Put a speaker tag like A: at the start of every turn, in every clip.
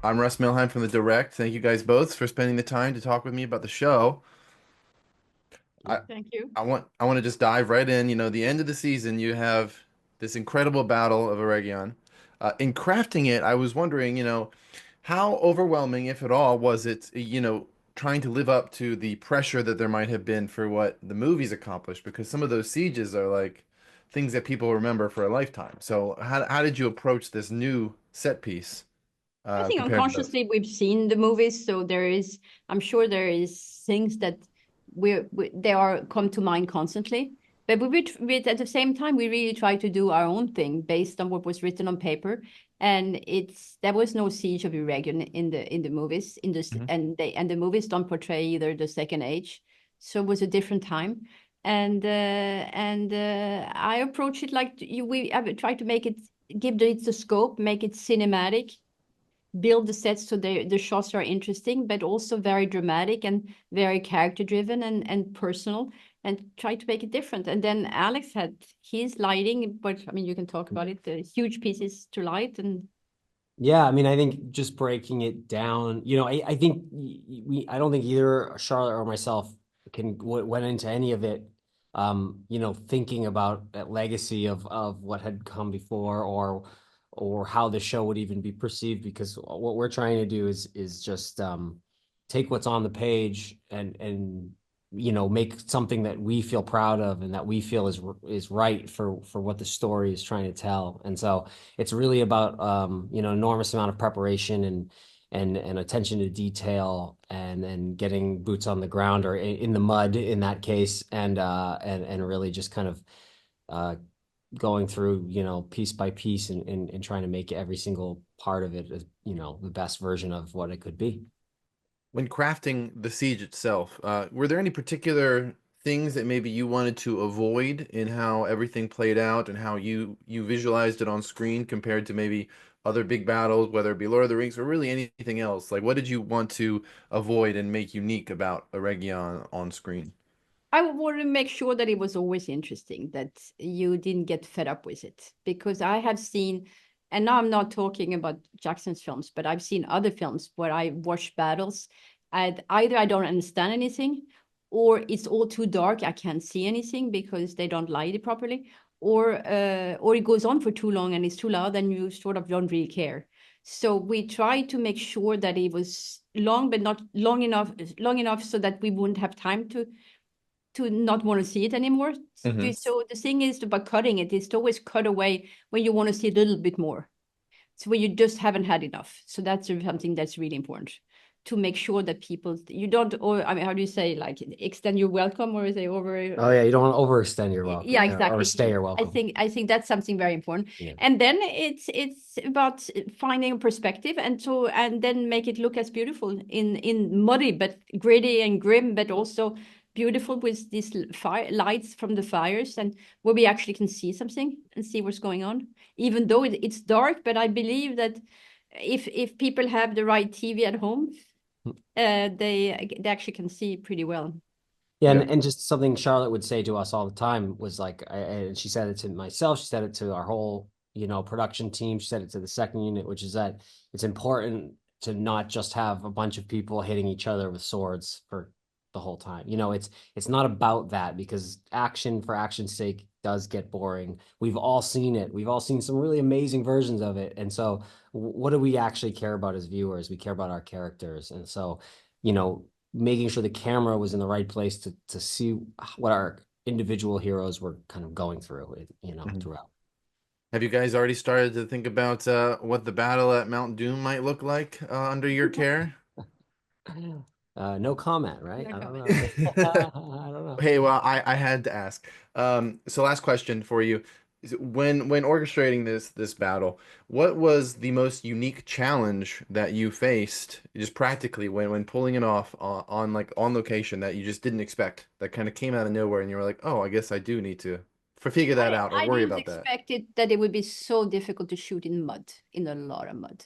A: I'm Russ Milheim from the Direct. Thank you guys both for spending the time to talk with me about the show. I
B: Thank you.
A: I want to just dive right in. The end of the season, you have this incredible battle of Eregion. In crafting it, I was wondering, how overwhelming, if at all, was it, trying to live up to the pressure that there might have been for what the movies accomplished? Because some of those sieges are like things that people remember for a lifetime. So how did you approach this new set piece
B: I think
A: compared to those?
B: unconsciously we've seen the movies, so I'm sure there is things that they are come to mind constantly. But at the same time, we really try to do our own thing based on what was written on paper. And there was no Siege of Eregion in the movies, and the movies don't portray either the Second Age, so it was a different time. I approach it like I try to make it give it the scope, make it cinematic, build the sets so the shots are interesting, but also very dramatic and very character driven and personal, and try to make it different. And then Alex had his lighting, but I mean, you can talk about it. The huge pieces to light, and
C: Yeah, I mean, I think just breaking it down, I think I don't think either Charlotte or myself went into any of it, thinking about that legacy of what had come before or how the show would even be perceived, because what we're trying to do is just take what's on the page and make something that we feel proud of and that we feel is right for what the story is trying to tell. And so it's really about enormous amount of preparation and attention to detail and getting boots on the ground or in the mud in that case, and really just kind of going through piece by piece and trying to make every single part of it the best version of what it could be.
A: When crafting the siege itself, were there any particular things that maybe you wanted to avoid in how everything played out and how you visualized it on screen compared to maybe other big battles, whether it be Lord of the Rings or really anything else? Like, what did you want to avoid and make unique about Eregion on screen?
B: I want to make sure that it was always interesting, that you didn't get fed up with it. Because I have seen, and now I'm not talking about Jackson's films, but I've seen other films where I watch battles, and either I don't understand anything, or it's all too dark, I can't see anything because they don't light it properly, or it goes on for too long and it's too loud and you sort of don't really care. So we try to make sure that it was long, but not long enough so that we wouldn't have time to not want to see it anymore.
A: Hmm.
B: So the thing is about cutting it is to always cut away when you want to see a little bit more. So when you just haven't had enough. So that's something that's really important, to make sure that people, you don't, or I mean, how do you say, like, extend your welcome, or is it over?
C: Oh yeah, you don't want to overextend your welcome
B: Yeah,
C: or
B: exactly.
C: stay your
B: I
C: welcome.
B: think I think that's something very important.
C: Yeah.
B: And then it's about finding a perspective, and then make it look as beautiful in muddy but gritty and grim, but also beautiful with these fire lights from the fires, and where we actually can see something and see what's going on, even though it's dark. But I believe that if people have the right TV at home, they actually can see pretty well.
C: Yeah,
A: Yeah.
C: and just something Charlotte would say to us all the time was like, and she said it to myself, she said it to our whole, production team, she said it to the second unit, which is that it's important to not just have a bunch of people hitting each other with swords for the whole time. It's not about that, because action for action's sake does get boring. We've all seen it. We've all seen some really amazing versions of it. And so what do we actually care about as viewers? We care about our characters. And so, you know, making sure the camera was in the right place to see what our individual heroes were kind of going through,
A: Mhm.
C: throughout.
A: Have you guys already started to think about what the battle at Mount Doom might look like under your care?
C: No comment, right?
B: No
C: I don't
B: comment.
C: know. I don't know.
A: Hey, well, I had to ask. So last question for you. When orchestrating this battle, what was the most unique challenge that you faced, just practically when pulling it off on like on location that you just didn't expect, that kind of came out of nowhere and you were like, oh, I guess I do need to figure that out or
B: I
A: worry
B: didn't
A: about that.
B: expect it that it would be so difficult to shoot in mud, in a lot of mud.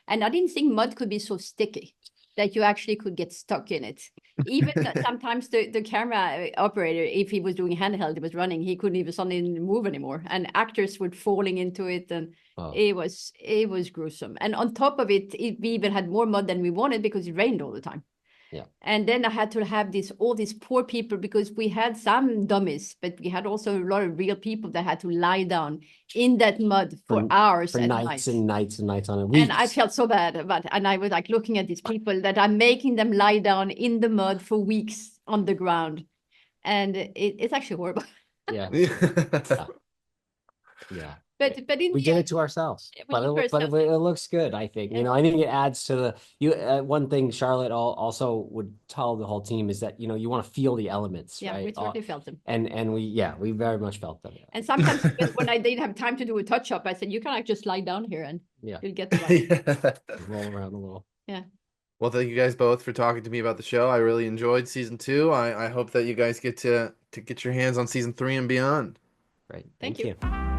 B: And I didn't think mud could be so sticky. that you actually could get stuck in it. Even sometimes the camera operator, if he was doing handheld, it was running, he couldn't even suddenly move anymore. And actors were falling into it, and it was gruesome. And on top of it, we even had more mud than we wanted because it rained all the time.
C: Yeah.
B: And then I had to have all these poor people, because we had some dummies, but we had also a lot of real people that had to lie down in that mud for hours at
C: nights
B: night.
C: and nights and nights on it.
B: And I felt so bad about, and I was like looking at these people that I'm making them lie down in the mud for weeks on the ground. And it's actually horrible.
C: Yeah.
A: Yeah.
C: Yeah.
B: But in
C: we
B: the
C: did
B: end,
C: it to ourselves,
B: we
C: but
B: did
C: it, but
B: ourselves.
C: it looks good. I think, you know, I think it adds to the, one thing Charlotte also would tell the whole team is that, you know, you want to feel the elements,
B: Yeah,
C: right?
B: we totally felt them.
C: And we very much felt them.
B: And sometimes when I didn't have time to do a touch up, I said, you can like just lie down here and
C: Yeah.
B: you'll get the vibe.
C: Roll around a little.
B: Yeah.
A: Well, thank you guys both for talking to me about the show. I really enjoyed season 2. I hope that you guys get to get your hands on season 3 and beyond.
C: Great.
B: Thank
C: Thank
B: you.
C: you.